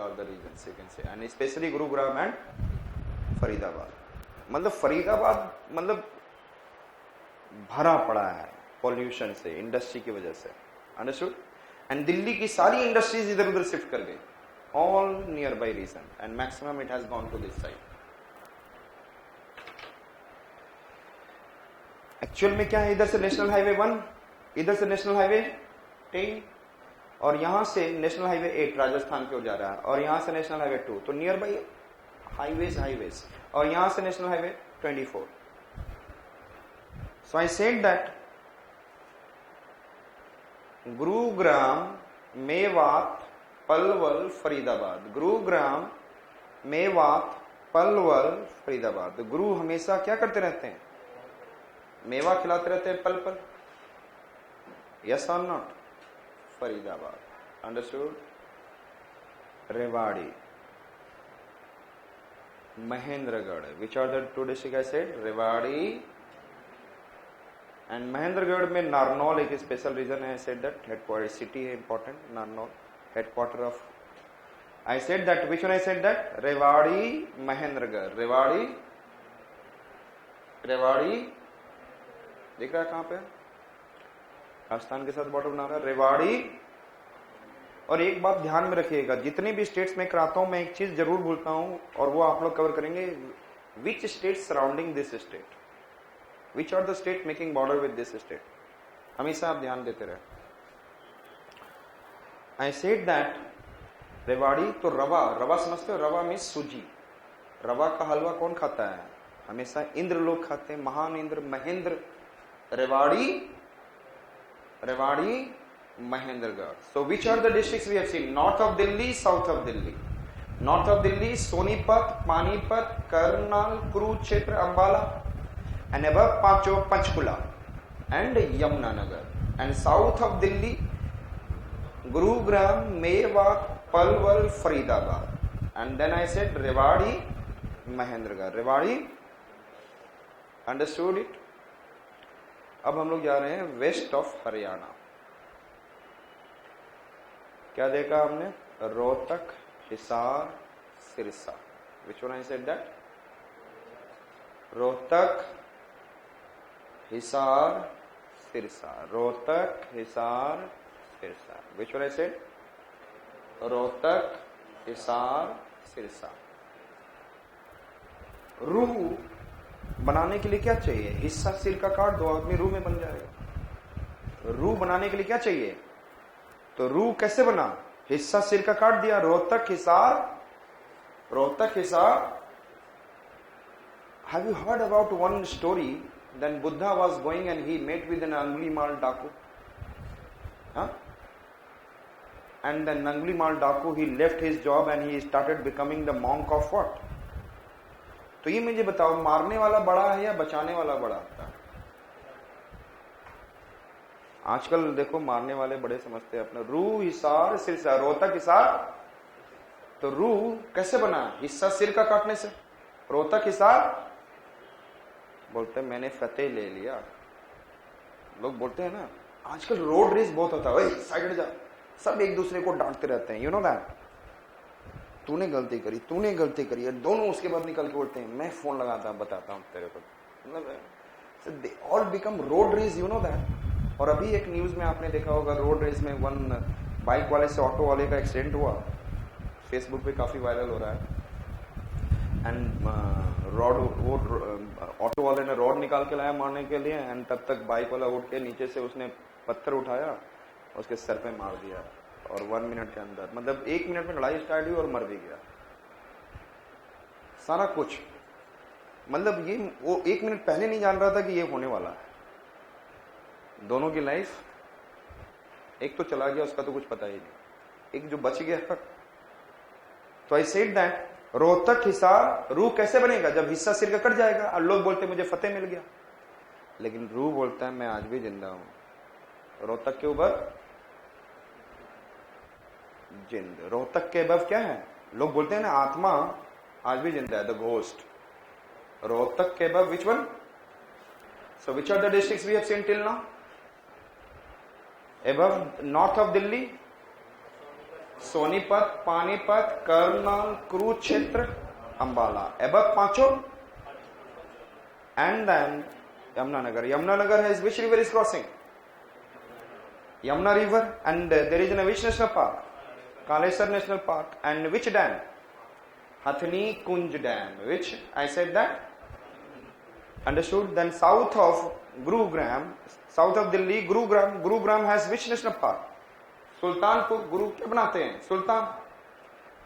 are the regions you can say, and especially Gurugram and Faridabad. मतलब फरीदाबाद मतलब भरा पड़ा है पॉल्यूशन से, इंडस्ट्री की वजह से. अंडरस्टूड. एंड दिल्ली की सारी इंडस्ट्रीज इधर उधर शिफ्ट कर गई, all near by region, and maximum it has gone to this side. Actual में क्या है, इधर से नेशनल हाईवे 1, इधर से नेशनल हाईवे 10, और यहां से नेशनल हाईवे 8 राजस्थान की ओर जा रहा है, और यहां से नेशनल हाईवे 2, तो नियर बाई हाईवेज, और यहां से national highway 24. So I said that Gurugram, Mewat, Palwal, Faridabad. Gurugram, Mewat, Palwal, Faridabad. गुरु हमेशा क्या करते रहते हैं, मेवा खिलाते रहते हैं पल पल. यस और not. Faridabad. Understood. Rewari, Mahendragarh. Which are the 2 district I said, Rewari and Mahendragarh में नारनौल एक स्पेशल रीजन है. I said that headquarter city है important, Narnaul headquarter of. I said that which one I said that, Rewari, Mahendragarh. Rewari, Rewari दिख रहा है कहां पे, राजस्थान के साथ बॉर्डर बना रहा है. रेवाड़ी. और एक बात ध्यान में रखिएगा, जितने भी स्टेट्स में कराता हूं मैं एक चीज जरूर भूलता हूं, और वो आप लोग कवर करेंगे. Which state surrounding this state, which are the state making border with this state, हमेशा आप ध्यान देते रहे. I said that Rewari. तो रवा, रवा समझते हो, रवा मीन्स सूजी. रवा का हलवा कौन खाता है, हमेशा इंद्र लोग खाते हैं, महान Indra Mahendra. Rewari, Rewari, Mahendragarh. So which are the districts we have seen, north of Delhi, south of Delhi. North of Delhi Sonipat, Panipat, Karnal, Kurukshetra, Ambala, and above पांचों Panchkula and Yamunanagar. And south of Delhi Gurugram, Mewat, Palwal, Faridabad. And then I said Rewari, Mahendragarh. Rewari. Understood it. अब हम लोग जा रहे हैं वेस्ट ऑफ हरियाणा. क्या देखा हमने, रोहतक, हिसार, सिरसा. विच one I said that, Rohtak, Hisar, Sirsa. Rohtak, Hisar, Sirsa. Which one I said, Rohtak, Hisar, Sirsa. रूह बनाने के लिए क्या चाहिए, हिस्सा सिर का काट दो, आदमी रूह में बन जाएगा. रूह बनाने के लिए क्या चाहिए, तो रूह कैसे बना, हिस्सा सिर का काट दिया. Rohtak, Hisar, Rohtak, Hisar. Have you heard about one story, then Buddha was going and he met with an Angulimal daku. And then Angulimal Daku, he left his job and he started becoming the monk of what? तो ये मुझे बताओ, मारने वाला बड़ा है या बचाने वाला बड़ा है? आजकल देखो मारने वाले बड़े समझते हैं अपना. रूह, हिसार, सिरसा. रोहतक, हिसार. तो रूह कैसे बना, हिस्सा सिर का काटने से. रोहतक, हिसार. बोलते हैं मैंने फतेह ले लिया. लोग बोलते हैं ना, आजकल रोड रेस बहुत होता है, साइड जा, सब एक दूसरे को डांटते रहते हैं. यू नो दैट, तूने गलती करी, तूने गलती करी, दोनों उसके बाद निकल के बोलते हैं मैं फोन लगाता हूं, बताता हूं तेरे को. मतलब they all become road rage. You know that. और अभी एक न्यूज में आपने देखा होगा, रोड रेस में वन बाइक वाले से ऑटो वाले का एक्सीडेंट हुआ, फेसबुक पे काफी वायरल हो रहा है. एंड रॉड, वो ऑटो वाले ने रॉड निकाल के लाया मारने के लिए, एंड तब तक बाइक वाला उठ के नीचे से उसने पत्थर उठाया, उसके सर पे मार दिया, और 1 मिनट के अंदर, मतलब 1 मिनट में लड़ाई स्टार्ट हुई और मर भी गया. सारा कुछ, मतलब ये वो 1 मिनट पहले नहीं जान रहा था कि ये होने वाला है. दोनों की लाइफ, एक तो चला गया, उसका तो कुछ पता ही नहीं, एक जो बच गया. तो आई सेड दैट रोहतक, हिसार. रूह कैसे बनेगा, जब हिस्सा सिर का कट जाएगा. और लोग बोलते मुझे फतेह मिल गया, लेकिन रूह बोलता है मैं आज भी जिंदा हूं. रोहतक के ऊपर जिंद. रोहतक के अबव क्या है, लोग बोलते हैं ना आत्मा आज भी जिंदा है, द घोस्ट. रोहतक के above which one, so which are the districts we have seen till now. Above north of Delhi, Sonipat, Panipat, Karnal, Kurukshetra, Ambala. Above पांचों. And then Yamunanagar. Yamunanagar has which river is crossing? Yamuna river. And there is which national park? Kalesar National Park. And which dam? Hathni Kunj Dam. Which? I said that. Understood? Then south of Gurugram, south of Delhi, Gurugram has which national park? Sultanpur. गुरु क्या बनाते हैं? सुल्तान.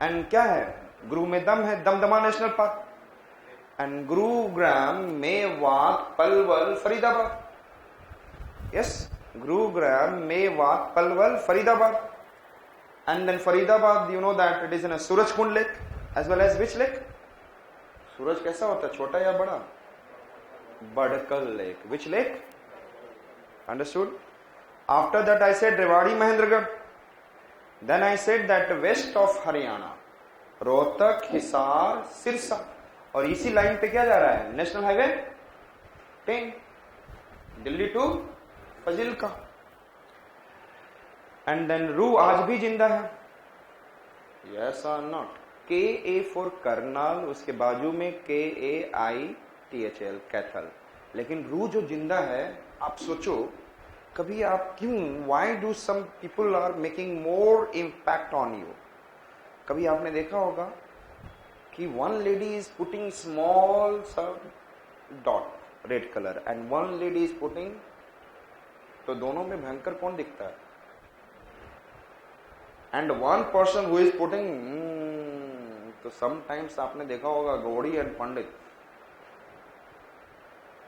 And क्या है? गुरु में दम है, Damdama national park. And Gurugram, Mewat, Palwal, Faridabad. Yes, Gurugram, Mewat, Palwal, Faridabad. And then Faridabad, you know that it is in Surajkund lake as well as which lake? सूरज कैसा होता है, छोटा या बड़ा? Badkal lake. Which lake? Understood? After that I said Rewari, Mahendragarh. Then I said that west of Haryana, Rohtak, Hisar, Sirsa. और इसी line पे क्या जा रहा है? National highway 10, Delhi to Fazilka. And then रू आज भी जिंदा है. यस और नॉट? KA फॉर करनाल, उसके बाजू में KAITHL, कैथल. लेकिन रू जो जिंदा है, आप सोचो कभी आप क्यों, why do some people are making more impact on you? कभी आपने देखा होगा कि one lady is putting small dot red colour and one lady is putting, तो दोनों में भयंकर कौन दिखता है? And one person who is putting, तो समटाइम्स आपने देखा होगा गौड़ी एंड पंडित,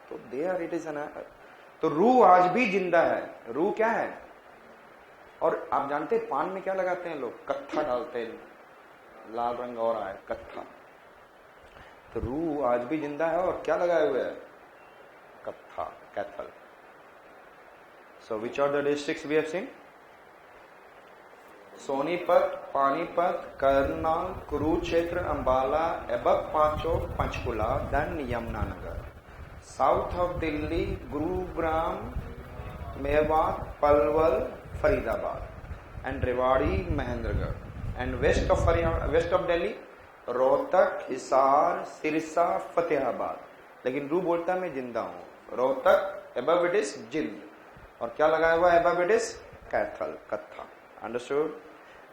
तो they are, it is an. तो रू आज भी जिंदा है. रू क्या है? और आप जानते हैं पान में क्या लगाते हैं लोग? कत्था डालते हैं, लाल रंग और आए कत्था. तो रू आज भी जिंदा है और क्या लगाए हुए है? कत्था, Kaithal. So which are the districts we have seen? Sonipat, Panipat, Karnal, Kurukshetra, Ambala, above पांचों, Panchkula, then Yamunanagar. South of Delhi, Gurugram, Mewat, Palwal, Faridabad. And Rewari, Mahendragarh. And west of Haryana, west of Delhi, Rohtak, Hisar, Sirsa, Fatehabad. लेकिन रू बोलता मैं जिंदा हूं. रोहतक, एबव इट इज जिंद. और क्या लगाया हुआ एबव इट इज? कैथल, कत्था. Understood?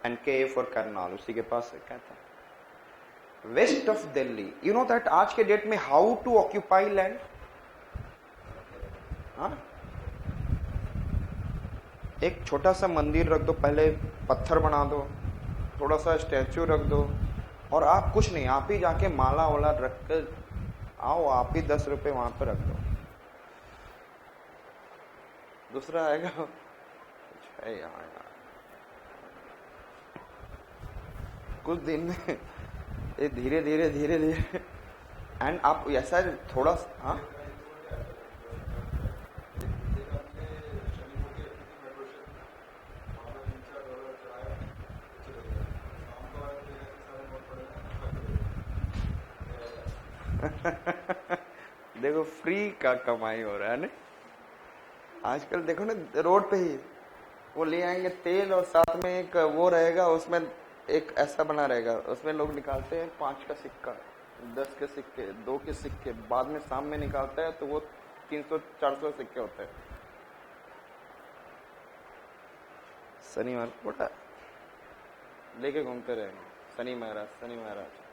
And K for Karnal, उसी के पास है Kaithal. West of Delhi, you know that आज के डेट में हाउ टू ऑक्यूपाई लैंड? एक छोटा सा मंदिर रख दो, पहले पत्थर बना दो, थोड़ा सा स्टैचू रख दो, और आप कुछ नहीं, आप ही जाके माला वाला रख कर आओ, आप ही 10 रुपए वहां पर रख दो. दूसरा आएगा है यहाँ यार, कुछ दिन में ये धीरे धीरे धीरे धीरे. एंड आप ऐसा थोड़ा, हाँ, देखो फ्री का कमाई हो रहा है ना आजकल. देखो ना रोड पे ही वो ले आएंगे तेल, और साथ में एक वो रहेगा, उसमें एक ऐसा बना रहेगा, उसमें लोग निकालते हैं 5 का सिक्का, 10 के सिक्के, 2 के सिक्के, बाद में शाम में निकालता है तो वो 300-400 सिक्के होते हैं. शनिवार बड़ा लेके घूमते रहेंगे, शनि महाराज, शनि महाराज.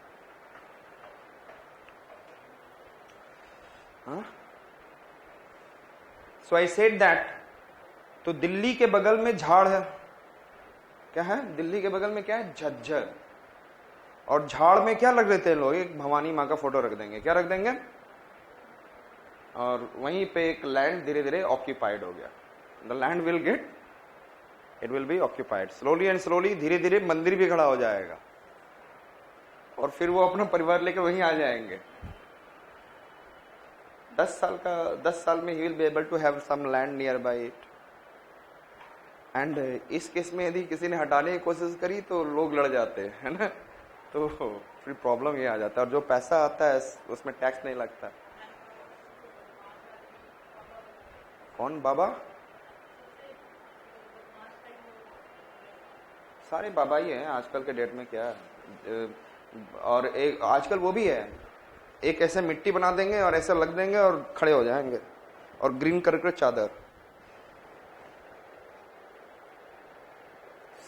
सो आई सेड दैट. तो दिल्ली के बगल में झाड़ है. क्या है दिल्ली के बगल में? क्या है? झज्जर. और झाड़ में क्या लग देते हैं लोग? एक भवानी माँ का फोटो रख देंगे. क्या रख देंगे? और वहीं पे एक लैंड धीरे धीरे ऑक्यूपाइड हो गया. The land will get, it will be occupied slowly and slowly. धीरे धीरे मंदिर भी खड़ा हो जाएगा, और फिर वो अपना परिवार लेके वहीं आ जाएंगे. 10 साल में ही will be able to have some land nearby it. And इस केस में यदि किसी ने हटाने की कोशिश करी तो लोग लड़ जाते हैं, है ना. तो फिर प्रॉब्लम ये आ जाता है. और जो पैसा आता है उसमें टैक्स नहीं लगता. कौन बाबा? सारे बाबा ही हैं आजकल के डेट में, क्या है। और एक आजकल वो भी है, एक ऐसे मिट्टी बना देंगे और ऐसे लग देंगे और खड़े हो जाएंगे, और ग्रीन कलर के चादर,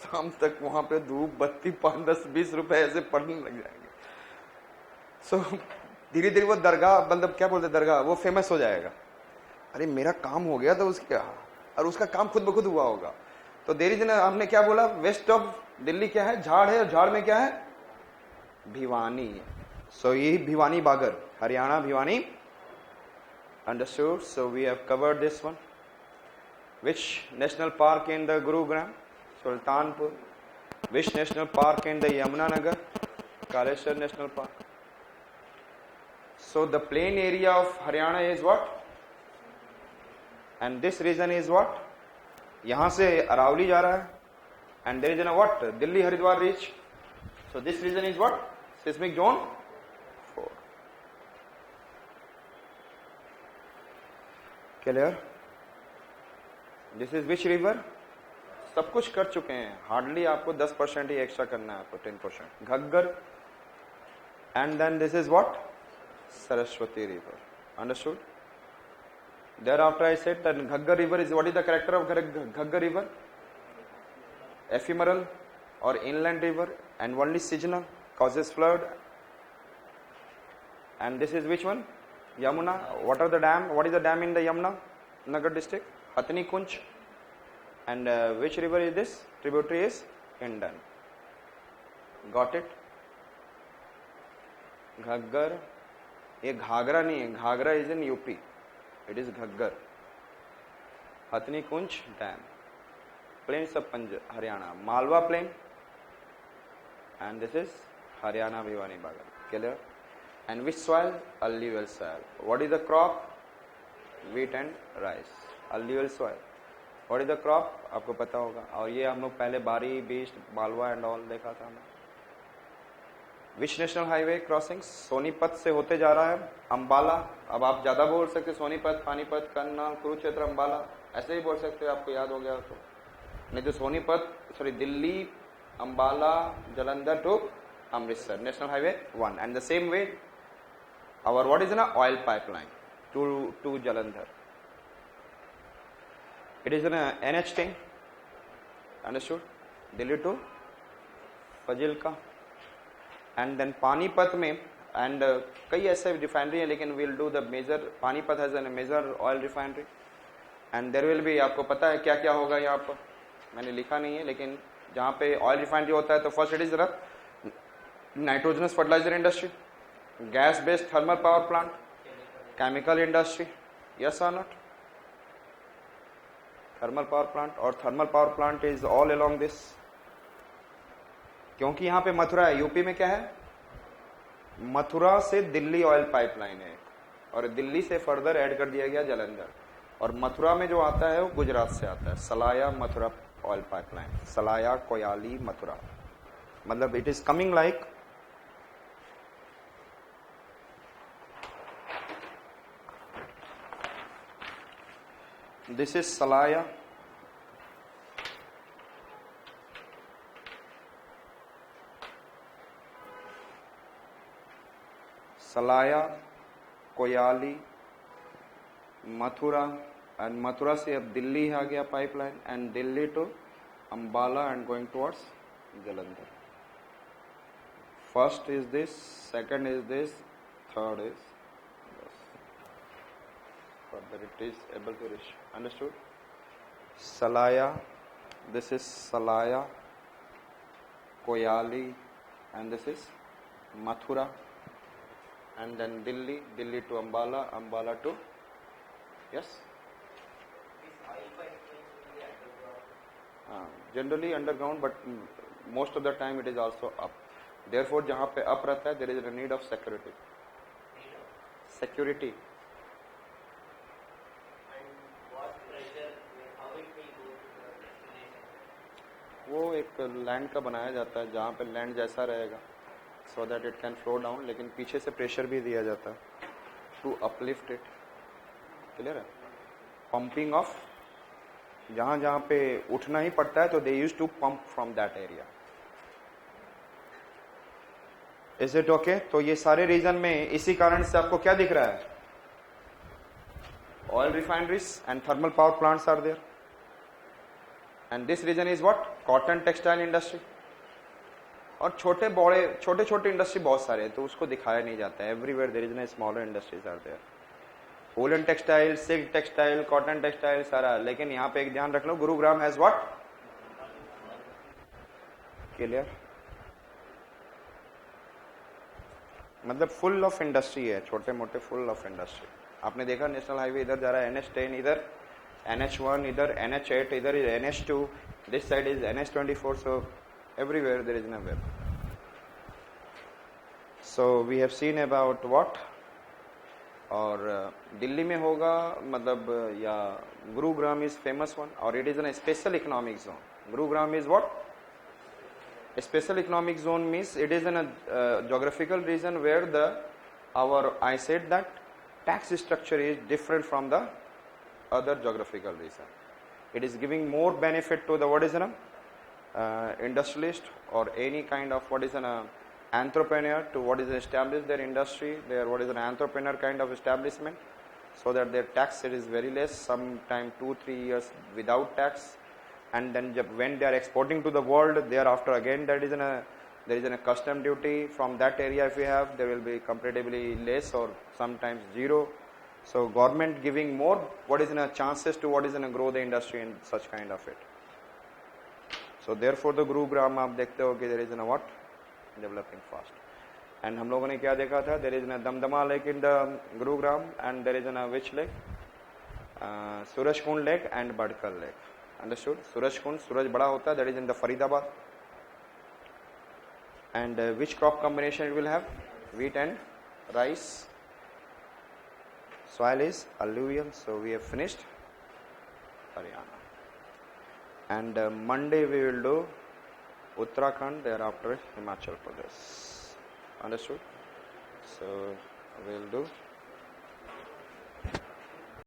शाम तक वहां पे धूप बत्ती 5, 10, 20 रुपए ऐसे पड़ने लग जाएंगे। सो धीरे धीरे वो दरगाह, मतलब क्या बोलते दरगाह, वो फेमस हो जाएगा। अरे मेरा काम हो गया तो उसका, और उसका काम खुद ब खुद हुआ होगा। तो देरी दिन हमने क्या बोला, वेस्ट ऑफ दिल्ली क्या है, झाड़ है, और झाड़ में क्या है, भिवानी। सो ये Bhiwani Bagar, Haryana Bhiwani, understood. So we have covered this one. Which national park in the Gurugram, Sultanpur. Which national park in the Yamunanagar, Kaleshwar national park. So the plain area of Haryana is what? And this region is what? यहां से अरावली जा रहा है, and there is a what? Delhi Haridwar reach. So this region is what? Seismic zone 4. Clear? This is which river? सब कुछ कर चुके हैं, हार्डली आपको 10% ही एक्स्ट्रा करना है, आपको 10%। Ghaggar, and then this is what? Saraswati river. Understood? Thereafter I said that Ghaggar river is, what is the character of Ghaggar river? Ephemeral or inland river, and only seasonal, causes flood. And this is which one? Yamuna. What are the dam? What is the dam in the Yamuna Nagar district? Hathni Kunj. And which river is this? Tributary is Hindan. Got it? Ghaggar. ये घाघरा नहीं है, Ghaghara is in UP, it is Ghaggar. Hathni Kunj dam, plains of Haryana, Malwa plain, and this is Haryana Bhiwani Bagar. Clear? And which soil? Alluvial soil. What is the crop? Wheat and rice. Alluvial soil. What is the crop? आपको पता होगा। और ये हम लोग पहले बारी, beast, Malwa and all देखा था हमने। Which national highway crossing? Sonipat से होते जा रहा है अंबाला। अब आप ज्यादा बोल सकते, सोनीपत, पानीपत, करनाल, कुरुक्षेत्र, अंबाला, ऐसे ही बोल सकते हो, आपको याद हो गया तो। नहीं तो Sonipat, sorry, Delhi, Ambala, Jalandhar to Amritsar, national highway 1। And the same way our what is ना oil pipeline to Jalandhar, it is an NH10, understood, Delhi to Fazilka. And then Panipat में, एंड कई ऐसे रिफाइनरी है, लेकिन will do the major, Panipat has an major oil refinery. And there will भी, आपको पता है क्या क्या होगा यहाँ पर, मैंने लिखा नहीं है, लेकिन जहाँ पे ऑयल रिफाइनरी होता है तो first it is nitrogenous fertilizer industry, gas based thermal power plant, chemical industry, yes और नॉट? थर्मल पावर प्लांट, और thermal power plant is all along this, क्योंकि यहां पे मथुरा है। यूपी में क्या है? मथुरा से दिल्ली ऑयल पाइपलाइन है, और दिल्ली से फर्दर ऐड कर दिया गया जलंधर, और मथुरा में जो आता है वो गुजरात से आता है, सलाया मथुरा ऑयल पाइपलाइन, सलाया कोयाली मथुरा, मतलब it is coming like this is Salaya, Salaya, Koyali, Mathura, and Mathura से अब दिल्ली आ गया pipeline, and Delhi to Ambala and going towards Jalandhar. First is this, second is this, third is further it is able to reach. Understood? Salaya, this is Salaya, Koyali, and this is Mathura, and then Delhi, Delhi to Ambala, Ambala to, yes? Generally underground, but most of the time it is also up. Therefore, जहाँ पे up रहता है, there is a need of security. Security. वो एक land का बनाया जाता है, जहाँ पे लैंड जैसा रहेगा, so that it can flow down, लेकिन पीछे से प्रेशर भी दिया जाता है टू अपलिफ्ट इट। क्लियर है? पंपिंग ऑफ जहां जहां पे उठना ही पड़ता है तो they use to pump from that area. Is it okay? तो ये सारे रीजन में इसी कारण से आपको क्या दिख रहा है? Oil refineries and thermal power plants are there. And this region is what? Cotton textile industry. और छोटे छोटे इंडस्ट्री बहुत सारे हैं, तो उसको दिखाया नहीं जाता है. एवरीवेयर देयर इज न smaller industries are there. Woollen textile, silk textile, cotton textile सारा. लेकिन यहाँ पे एक ध्यान रख लो, गुरुग्राम हैज व्हाट? क्लियर? मतलब फुल ऑफ इंडस्ट्री है, छोटे मोटे फुल ऑफ इंडस्ट्री. आपने देखा नेशनल हाईवे इधर जा रहा है, NH10 इधर, NH1 इधर, NH8 इधर, NH2 this side is NH24. So everywhere there is a web. So we have seen about what? और दिल्ली में होगा मतलब या गुरुग्राम इज फेमस वन, और it is N special economic zone. Gurugram is what? Special economic zone means it is N geographical region where the I said that tax structure is different from the other geographical region. It is giving more benefit to the what is an industrialist or any kind of what is an entrepreneur to what is establish their industry, their what is an entrepreneur kind of establishment, so that their tax it is very less, sometime 2-3 years without tax, and then when they are exporting to the world, thereafter again there is a custom duty from that area. If we have, there will be comparatively less or sometimes zero. So government giving more what is in a chances to what is in a grow the industry and such kind of it. So therefore the Gurugram आप देखते हो कि there is a what? Developing fast. And हम लोगों ने क्या देखा था? There is a Damdama lake in the Gurugram, and there is a which lake? Surajkund lake and Badkal lake. Understood? Surajkund, Suraj बड़ा होता है, that is in the Faridabad. And which crop combination it will have? Wheat and rice. Soil is alluvial, so we have finished Haryana. And Monday we will do Uttarakhand, thereafter Himachal Pradesh. Understood? So we will do